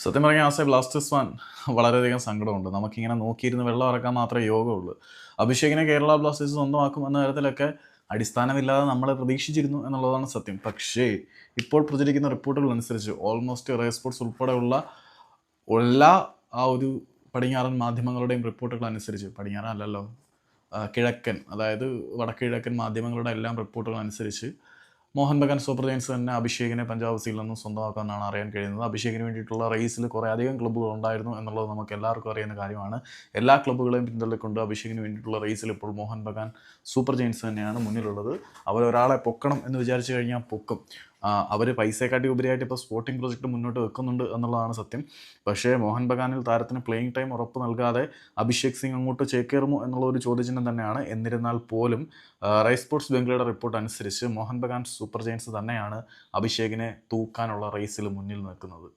സത്യം പറഞ്ഞാൽ as A Blasters fan വളരെയധികം സങ്കടമുണ്ട്. നമുക്കിങ്ങനെ നോക്കിയിരുന്ന് വെള്ളം ഇറക്കാൻ മാത്രമേ യോഗമുള്ളൂ. അഭിഷേകിനെ കേരള ബ്ലാസ്റ്റേഴ്സ് സ്വന്തമാക്കും എന്ന തരത്തിലൊക്കെ അടിസ്ഥാനമില്ലാതെ നമ്മൾ പ്രതീക്ഷിച്ചിരുന്നു എന്നുള്ളതാണ് സത്യം. പക്ഷേ ഇപ്പോൾ പ്രചരിക്കുന്ന റിപ്പോർട്ടുകൾ അനുസരിച്ച് ഓൾമോസ്റ്റ് റേ സ്പോർട്സ് ഉൾപ്പെടെയുള്ള എല്ലാ ആ ഒരു പടിഞ്ഞാറൻ മാധ്യമങ്ങളുടെയും റിപ്പോർട്ടുകൾ അനുസരിച്ച്, പടിഞ്ഞാറൻ അല്ലല്ലോ, കിഴക്കൻ, അതായത് വടക്ക് കിഴക്കൻ മാധ്യമങ്ങളുടെ എല്ലാം റിപ്പോർട്ടുകൾ അനുസരിച്ച് മോഹൻ ബഗാൻ സൂപ്പർ ജയൻസ് തന്നെ അഭിഷേകിനെ പഞ്ചാബ് സിയിൽ നിന്നും സ്വന്തമാക്കാമെന്നാണ് അറിയാൻ കഴിയുന്നത്. അഭിഷേകിന് വേണ്ടിയിട്ടുള്ള റേസിൽ കുറേ അധികം ക്ലബ്ബുകൾ ഉണ്ടായിരുന്നു എന്നുള്ളത് നമുക്ക് എല്ലാവർക്കും അറിയുന്ന കാര്യമാണ്. എല്ലാ ക്ലബ്ബുകളെയും പിന്തള്ളിക്കൊണ്ട് അഭിഷേകിന് വേണ്ടിയിട്ടുള്ള റേസിൽ ഇപ്പോൾ മോഹൻ ബഗാൻ സൂപ്പർ ജയൻസ് തന്നെയാണ് മുന്നിലുള്ളത്. അവരൊരാളെ പൊക്കണം എന്ന് വിചാരിച്ചു കഴിഞ്ഞാൽ പൊക്കും. അവർ പൈസയെക്കാട്ടി ഉപരിയായിട്ട് ഇപ്പോൾ സ്പോർട്ടിംഗ് പ്രൊജക്റ്റ് മുന്നോട്ട് വെക്കുന്നുണ്ട് എന്നുള്ളതാണ് സത്യം. പക്ഷേ മോഹൻ ബഗാനിൽ താരത്തിന് പ്ലേയിങ് ടൈം ഉറപ്പ് നൽകാതെ അഭിഷേക് സിംഗ് അങ്ങോട്ട് ചേക്കേറുമോ എന്നുള്ള ഒരു ചോദ്യചിഹ്നം തന്നെയാണ്. എന്നിരുന്നാൽ പോലും റൈ സ്പോർട്സ് ബംഗ്ലയുടെ റിപ്പോർട്ട് അനുസരിച്ച് മോഹൻ ബഗാൻ സൂപ്പർ ജയൻസ് തന്നെയാണ് അഭിഷേകിനെ തൂക്കാനുള്ള റേസിൽ മുന്നിൽ നിൽക്കുന്നത്.